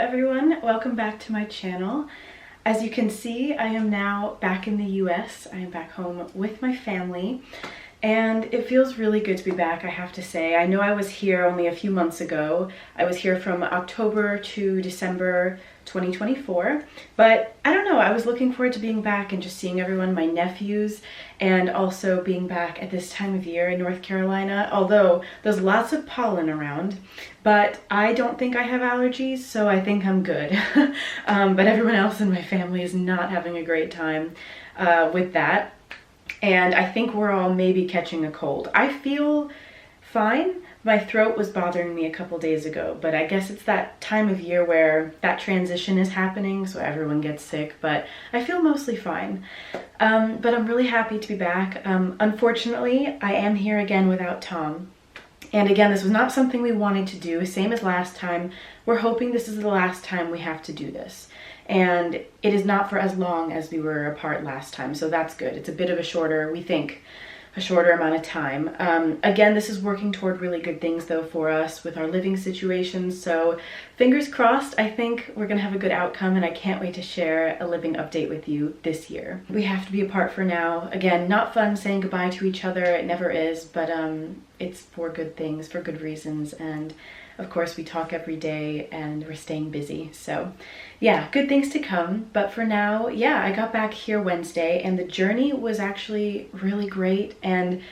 everyone, welcome back to my channel. As you can see, I am now back in the US. I am back home with my family and it feels really good to be back, I have to say. I know I was here only a few months ago. I was here from October to December 2024, but I don't know, I was looking forward to being back and just seeing everyone, my nephews, and also being back at this time of year in North Carolina, although there's lots of pollen around, but I don't think I have allergies, so I think I'm good. But everyone else in my family is not having a great time with that, and I think we're all maybe catching a cold. I feel fine. My throat was bothering me a couple days ago, but I guess it's that time of year where that transition is happening, so everyone gets sick, but I feel mostly fine. But I'm really happy to be back. Unfortunately, I am here again without Tom. And again, this was not something we wanted to do, same as last time. We're hoping this is the last time we have to do this. And it is not for as long as we were apart last time, so that's good. It's a bit of a shorter, we think, a shorter amount of time. Again, this is working toward really good things though for us with our living situations, so fingers crossed. I think we're gonna have a good outcome and I can't wait to share a living update with you this year. We have to be apart for now. Again, not fun saying goodbye to each other, it never is, but it's for good things, for good reasons, and of course we talk every day and we're staying busy, so yeah, good things to come. But for now, yeah, I got back here Wednesday and the journey was actually really great. And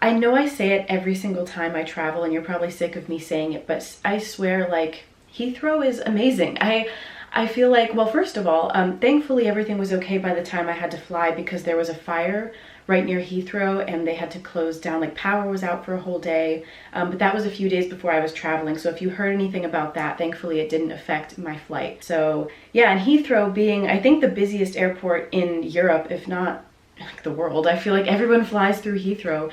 I know I say it every single time I travel and you're probably sick of me saying it, but I swear, like, Heathrow is amazing. I feel like, well, first of all, thankfully everything was okay by the time I had to fly because there was a fire right near Heathrow and they had to close down, like power was out for a whole day, but that was a few days before I was traveling, so if you heard anything about that, thankfully it didn't affect my flight. So yeah, and Heathrow being, I think, the busiest airport in Europe, if not like the world, I feel like everyone flies through Heathrow.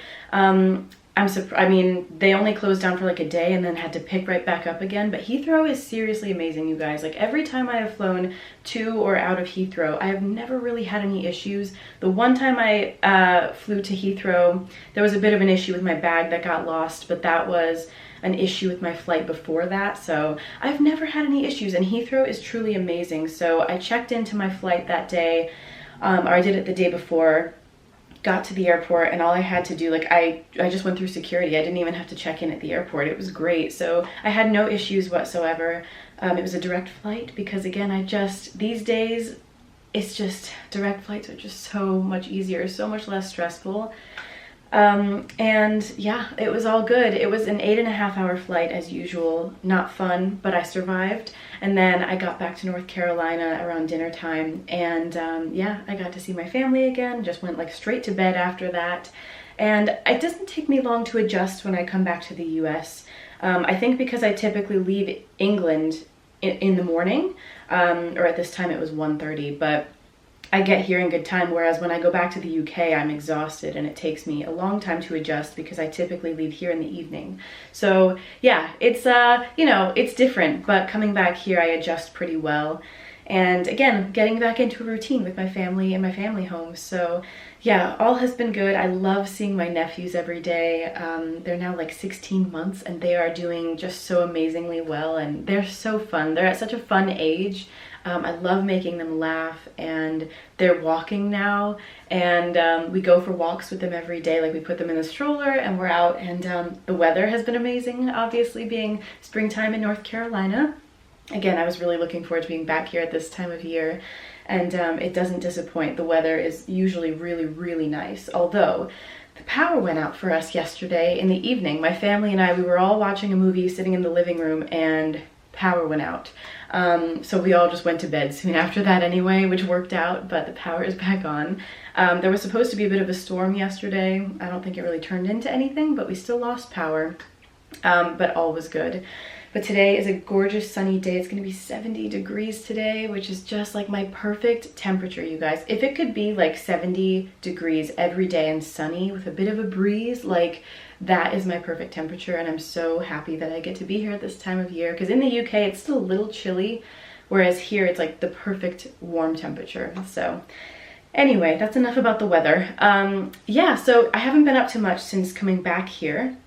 I mean, they only closed down for like a day and then had to pick right back up again, but Heathrow is seriously amazing, you guys. Like, every time I have flown to or out of Heathrow, I have never really had any issues. The one time I flew to Heathrow, there was a bit of an issue with my bag that got lost, but that was an issue with my flight before that, so I've never had any issues, and Heathrow is truly amazing. So I checked into my flight that day, or I did it the day before, got to the airport, and all I had to do, like, I just went through security. I didn't even have to check in at the airport. It was great. So I had no issues whatsoever. It was a direct flight because, again, these days, it's just, direct flights are just so much easier, so much less stressful. And yeah, it was all good. It was an 8.5-hour flight as usual, not fun, but I survived. And then I got back to North Carolina around dinner time, and yeah, I got to see my family again, just went like straight to bed after that. And it doesn't take me long to adjust when I come back to the US. I think because I typically leave England in the morning, or at this time it was 1:30, but I get here in good time, whereas when I go back to the UK, I'm exhausted and it takes me a long time to adjust because I typically leave here in the evening. So yeah, it's, you know, it's different, but coming back here, I adjust pretty well. And again, getting back into a routine with my family and my family home. So yeah, all has been good. I love seeing my nephews every day. They're now like 16 months and they are doing just so amazingly well, and they're so fun. They're at such a fun age. I love making them laugh, and they're walking now, and we go for walks with them every day. Like, we put them in the stroller and we're out, and the weather has been amazing, obviously being springtime in North Carolina. Again, I was really looking forward to being back here at this time of year, and it doesn't disappoint. The weather is usually really, really nice, although the power went out for us yesterday in the evening. My family and I, we were all watching a movie sitting in the living room, and power went out. So we all just went to bed soon after that anyway, which worked out, but the power is back on. There was supposed to be a bit of a storm yesterday. I don't think it really turned into anything, but we still lost power, but all was good. But today is a gorgeous sunny day. It's gonna be 70 degrees today, which is just like my perfect temperature, you guys. If it could be like 70 degrees every day and sunny with a bit of a breeze, like, that is my perfect temperature, and I'm so happy that I get to be here at this time of year, because in the UK it's still a little chilly, whereas here it's like the perfect warm temperature. So anyway, that's enough about the weather. Yeah, so I haven't been up to much since coming back here.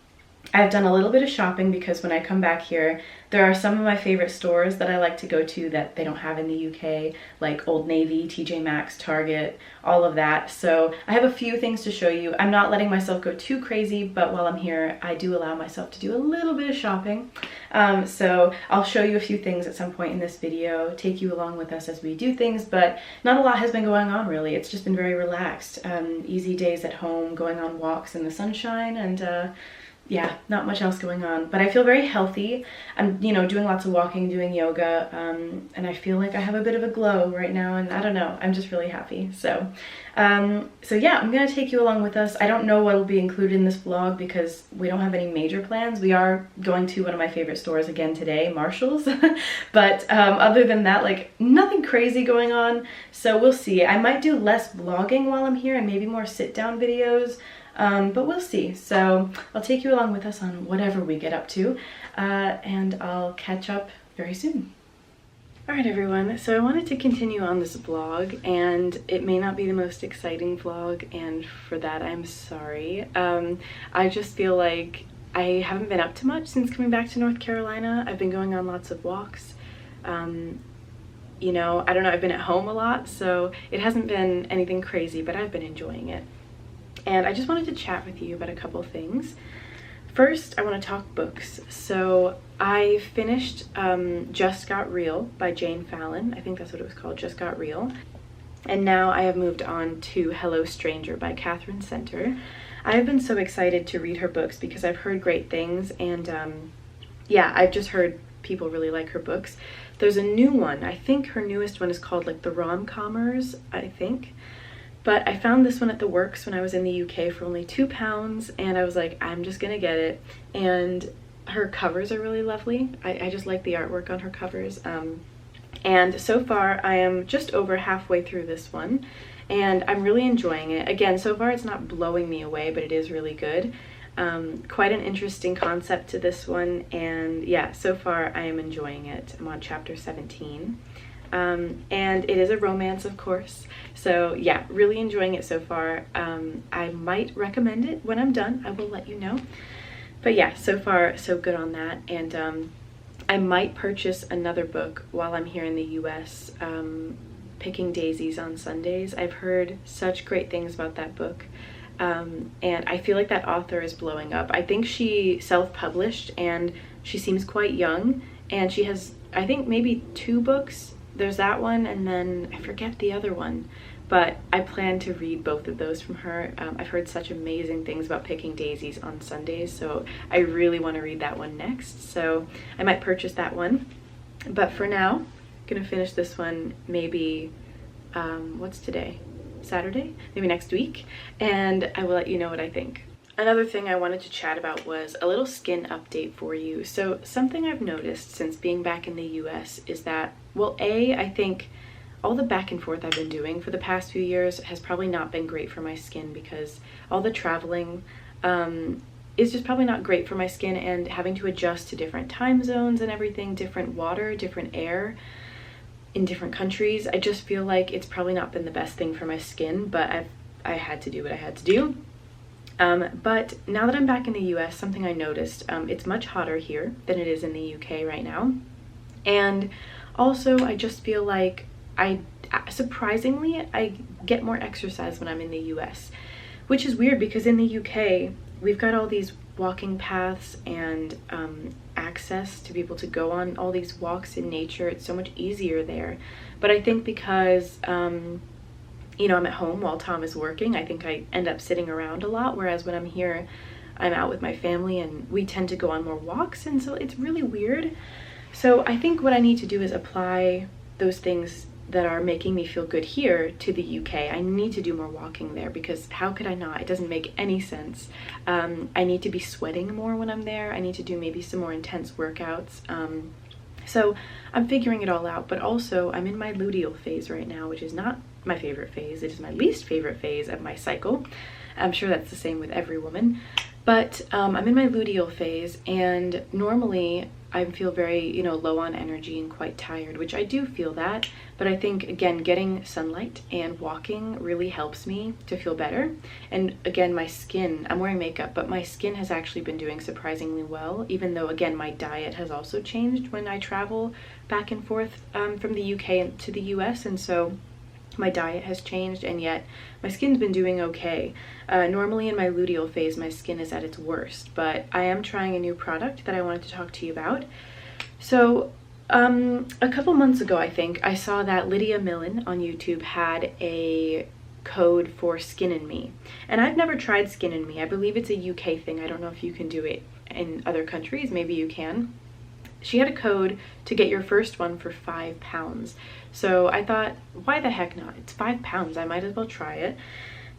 I've done a little bit of shopping because when I come back here, there are some of my favorite stores that I like to go to that they don't have in the UK, like Old Navy, TJ Maxx, Target, all of that. So I have a few things to show you. I'm not letting myself go too crazy, but while I'm here, I do allow myself to do a little bit of shopping. So I'll show you a few things at some point in this video, take you along with us as we do things, but not a lot has been going on really. It's just been very relaxed. Easy days at home, going on walks in the sunshine, and yeah, not much else going on, but I feel very healthy. I'm, you know, doing lots of walking, doing yoga, and I feel like I have a bit of a glow right now, and I don't know, I'm just really happy. So yeah, I'm gonna take you along with us. I don't know what will be included in this vlog because we don't have any major plans. We are going to one of my favorite stores again today, Marshall's, but other than that, like, nothing crazy going on, so we'll see. I might do less vlogging while I'm here and maybe more sit-down videos. But we'll see. So I'll take you along with us on whatever we get up to, and I'll catch up very soon. Alright everyone, so I wanted to continue on this vlog, and it may not be the most exciting vlog, and for that I'm sorry. I just feel like I haven't been up to much since coming back to North Carolina. I've been going on lots of walks. You know, I don't know, I've been at home a lot, so it hasn't been anything crazy, but I've been enjoying it. And I just wanted to chat with you about a couple things. First, I want to talk books. So I finished Just Got Real by Jane Fallon. I think that's what it was called, Just Got Real. And now I have moved on to Hello Stranger by Catherine Center. I have been so excited to read her books because I've heard great things, and yeah, I've just heard people really like her books. There's a new one. I think her newest one is called like The Rom-Commers, I think. But I found this one at the Works when I was in the UK for only £2, and I was like, I'm just gonna get it. And her covers are really lovely. I just like the artwork on her covers. And so far I am just over halfway through this one, and I'm really enjoying it. Again, so far it's not blowing me away, but it is really good. Quite an interesting concept to this one, and yeah, so far I am enjoying it. I'm on chapter 17. And it is a romance, of course, so yeah, really enjoying it so far. I might recommend it when I'm done. I will let you know, but yeah, so far so good on that. And I might purchase another book while I'm here in the US, Picking Daisies on Sundays. I've heard such great things about that book, and I feel like that author is blowing up. I think she self-published, and she seems quite young, and she has, I think, maybe 2 books. There's that one, and then I forget the other one, but I plan to read both of those from her. I've heard such amazing things about Picking Daisies on Sundays, so I really want to read that one next, so I might purchase that one. But for now, I'm gonna finish this one maybe, what's today? Saturday? Maybe next week, and I will let you know what I think. Another thing I wanted to chat about was a little skin update for you. So something I've noticed since being back in the US is that, well, I think all the back and forth I've been doing for the past few years has probably not been great for my skin, because all the traveling is just probably not great for my skin, and having to adjust to different time zones and everything, different water, different air in different countries. I just feel like it's probably not been the best thing for my skin, but I had to do what I had to do. But now that I'm back in the US, something I noticed, it's much hotter here than it is in the UK right now. And also I just feel like surprisingly, I get more exercise when I'm in the US, which is weird because in the UK, we've got all these walking paths and access to be able to go on all these walks in nature. It's so much easier there. But I think because you know, I'm at home while Tom is working, I think I end up sitting around a lot, whereas when I'm here, I'm out with my family and we tend to go on more walks, and so it's really weird. So I think what I need to do is apply those things that are making me feel good here to the UK. I need to do more walking there, because how could I not? It doesn't make any sense. I need to be sweating more when I'm there. I need to do maybe some more intense workouts. So I'm figuring it all out, but also I'm in my luteal phase right now, which is not my favorite phase. It is my least favorite phase of my cycle. I'm sure that's the same with every woman, but I'm in my luteal phase, and normally I feel very, low on energy and quite tired, which I do feel that. But I think, again, getting sunlight and walking really helps me to feel better. And again, my skin, I'm wearing makeup, but my skin has actually been doing surprisingly well, even though, again, my diet has also changed when I travel back and forth from the UK to the US. And so my diet has changed, and yet my skin's been doing okay. Normally in my luteal phase, my skin is at its worst, but I am trying a new product that I wanted to talk to you about. So a couple months ago, I think, I saw that Lydia Millen on YouTube had a code for Skin in Me. And I've never tried Skin in Me. I believe it's a UK thing. I don't know if you can do it in other countries. Maybe you can. She had a code to get your first one for £5. So I thought, why the heck not? It's £5. I might as well try it.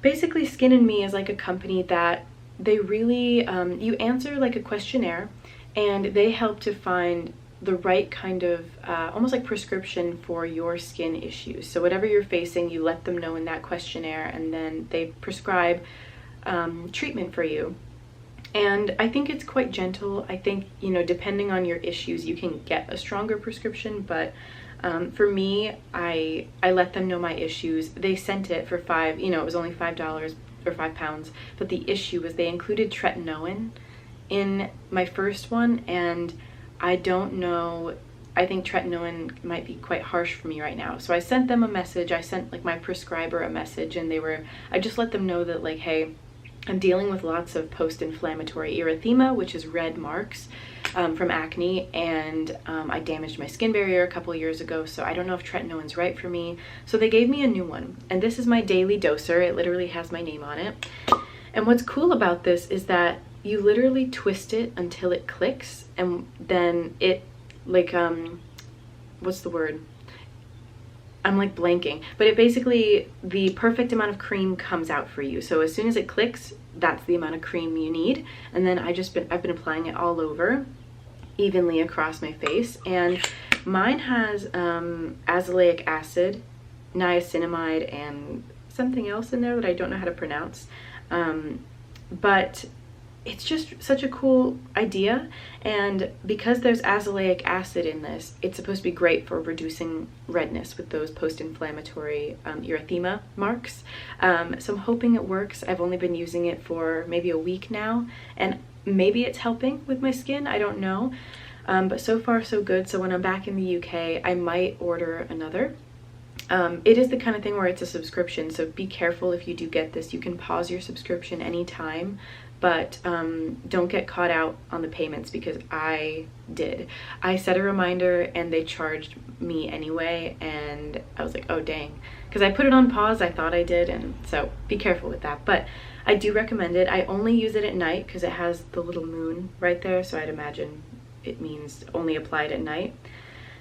Basically, Skin in Me is like a company that they really, you answer like a questionnaire, and they help to find the right kind of almost like prescription for your skin issues. So whatever you're facing, you let them know in that questionnaire, and then they prescribe treatment for you. And I think it's quite gentle. I think, depending on your issues, you can get a stronger prescription, but for me, I let them know my issues. They sent it for it was only $5 or £5, but the issue was they included tretinoin in my first one, and I don't know, I think tretinoin might be quite harsh for me right now. So I sent them a message. I sent like my prescriber a message, and I just let them know that, like, hey, I'm dealing with lots of post-inflammatory erythema, which is red marks from acne, and I damaged my skin barrier a couple years ago, so I don't know if tretinoin's right for me. So they gave me a new one, and this is my daily doser. It literally has my name on it. And what's cool about this is that you literally twist it until it clicks, and then it, like, what's the word? I'm like blanking, but it basically, the perfect amount of cream comes out for you. So as soon as it clicks, that's the amount of cream you need. And then I've been applying it all over, evenly across my face. And mine has azelaic acid, niacinamide, and something else in there that I don't know how to pronounce. But it's just such a cool idea, and because there's azelaic acid in this, it's supposed to be great for reducing redness with those post-inflammatory erythema marks. So I'm hoping it works. I've only been using it for maybe a week now, and maybe it's helping with my skin, I don't know. But so far so good. So when I'm back in the UK, I might order another. It is the kind of thing where it's a subscription, so be careful if you do get this. You can pause your subscription anytime, but don't get caught out on the payments, because I did. I set a reminder and they charged me anyway, and I was like, oh dang, because I put it on pause. I thought I did, and so be careful with that. But I do recommend it. I only use it at night because it has the little moon right there, so I'd imagine it means only applied at night.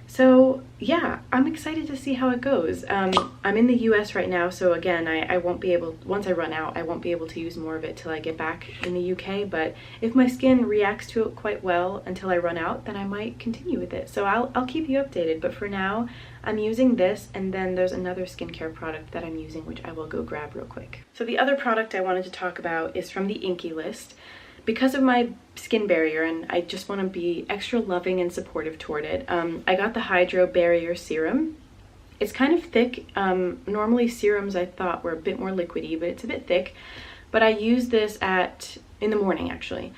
So yeah, I'm excited to see how it goes. I'm in the US right now, so again, I won't be able, once I run out, I won't be able to use more of it till I get back in the UK, but if my skin reacts to it quite well until I run out, then I might continue with it. So I'll keep you updated, but for now, I'm using this, and then there's another skincare product that I'm using, which I will go grab real quick. So the other product I wanted to talk about is from the Inky list. Because of my skin barrier, and I just want to be extra loving and supportive toward it, I got the Hydro Barrier Serum. It's kind of thick. Normally serums I thought were a bit more liquidy, but it's a bit thick. But I use this in the morning, actually.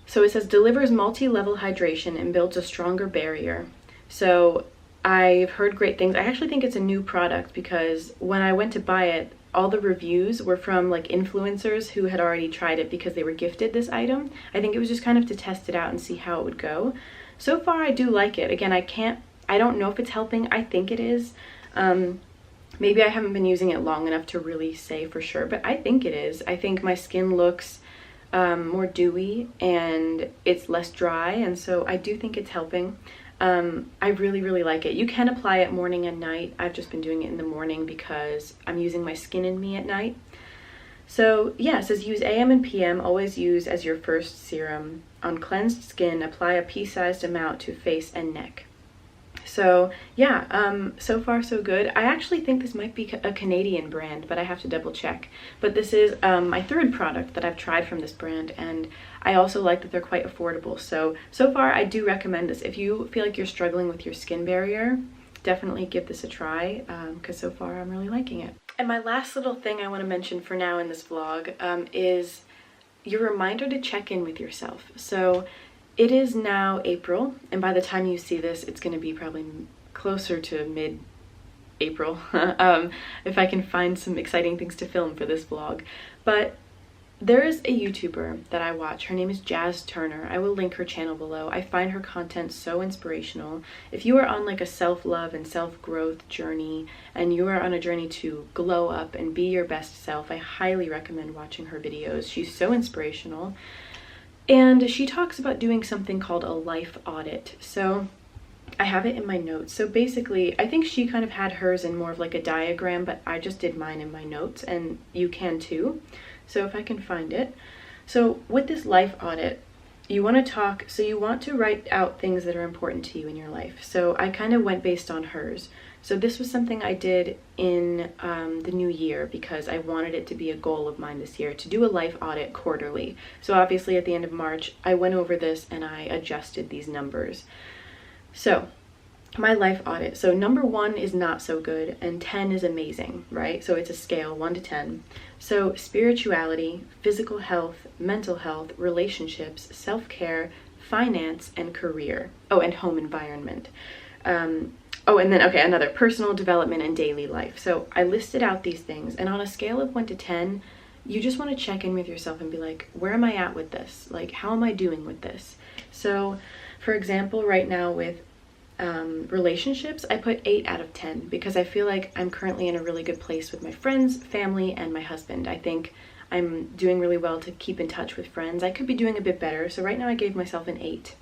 So it says, delivers multi-level hydration and builds a stronger barrier. So I've heard great things. I actually think it's a new product, because when I went to buy it, all the reviews were from like influencers who had already tried it because they were gifted this item. I think it was just kind of to test it out and see how it would go. So far I do like it. Again, I don't know if it's helping. I think it is. Maybe I haven't been using it long enough to really say for sure, but I think it is. I think my skin looks more dewy and it's less dry, and so I do think it's helping. I really, really like it. You can apply it morning and night. I've just been doing it in the morning because I'm using my Skin in Me at night. So yeah, it says use AM and PM, always use as your first serum. On cleansed skin, apply a pea-sized amount to face and neck. So yeah, so far so good. I actually think this might be a Canadian brand, but I have to double check. But this is my third product that I've tried from this brand, and I also like that they're quite affordable. So far I do recommend this. If you feel like you're struggling with your skin barrier, definitely give this a try, because so far I'm really liking it. And my last little thing I want to mention for now in this vlog is your reminder to check in with yourself. So it is now April, and by the time you see this, it's going to be probably closer to mid-April, if I can find some exciting things to film for this vlog. But there is a YouTuber that I watch. Her name is Jazz Turner. I will link her channel below. I find her content so inspirational. If you are on like a self-love and self-growth journey, and you are on a journey to glow up and be your best self, I highly recommend watching her videos. She's so inspirational. And she talks about doing something called a life audit. So I have it in my notes. So basically, I think she kind of had hers in more of like a diagram, but I just did mine in my notes, and you can too. So if I can find it. So with this life audit, you want to write out things that are important to you in your life. So I kind of went based on hers. So this was something I did in the new year, because I wanted it to be a goal of mine this year, to do a life audit quarterly. So obviously at the end of March, I went over this and I adjusted these numbers. So my life audit. So number 1 is not so good and 10 is amazing, right? So it's a scale 1 to 10. So spirituality, physical health, mental health, relationships, self-care, finance, and career. Oh, and home environment. Oh, and then, okay, another, personal development and daily life. So I listed out these things, and on a scale of 1 to 10, you just want to check in with yourself and be like, where am I at with this? Like, how am I doing with this? So, for example, right now with relationships, I put 8 out of 10, because I feel like I'm currently in a really good place with my friends, family, and my husband. I think I'm doing really well to keep in touch with friends. I could be doing a bit better, so right now I gave myself an 8.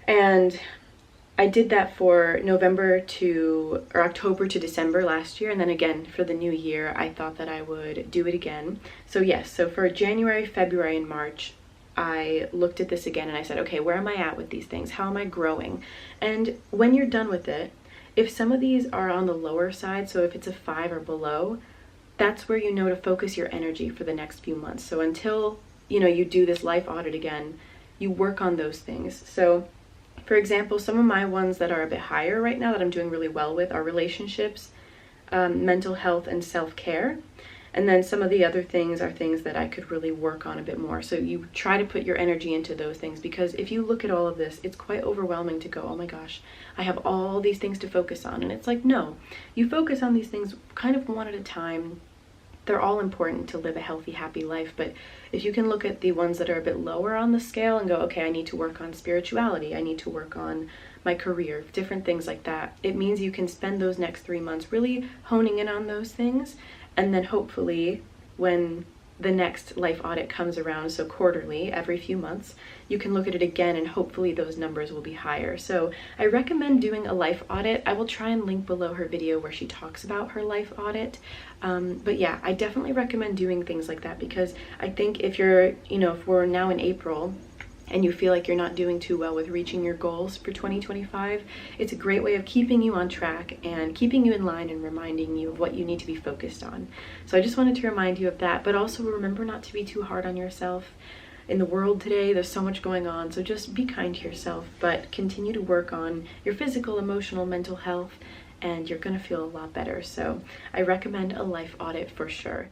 And I did that for October to December last year, and then again for the new year I thought that I would do it again. So yes, so for January, February, and March I looked at this again and I said, okay, where am I at with these things? How am I growing? And when you're done with it, if some of these are on the lower side, so if it's a 5 or below, that's where you know to focus your energy for the next few months. So until, you do this life audit again, you work on those things. So for example, some of my ones that are a bit higher right now that I'm doing really well with are relationships, mental health, and self-care. And then some of the other things are things that I could really work on a bit more. So you try to put your energy into those things, because if you look at all of this, it's quite overwhelming to go, oh my gosh, I have all these things to focus on. And it's like, no, you focus on these things kind of one at a time. They're all important to live a healthy, happy life. But if you can look at the ones that are a bit lower on the scale and go, okay, I need to work on spirituality, I need to work on my career, different things like that, it means you can spend those next 3 months really honing in on those things. And then hopefully when the next life audit comes around, so quarterly, every few months, you can look at it again and hopefully those numbers will be higher. So I recommend doing a life audit. I will try and link below her video where she talks about her life audit. But yeah, I definitely recommend doing things like that, because I think if you're, if we're now in April and you feel like you're not doing too well with reaching your goals for 2025, it's a great way of keeping you on track and keeping you in line and reminding you of what you need to be focused on. So I just wanted to remind you of that, but also remember not to be too hard on yourself. In the world today, there's so much going on, so just be kind to yourself, but continue to work on your physical, emotional, mental health, and you're gonna feel a lot better. So I recommend a life audit for sure.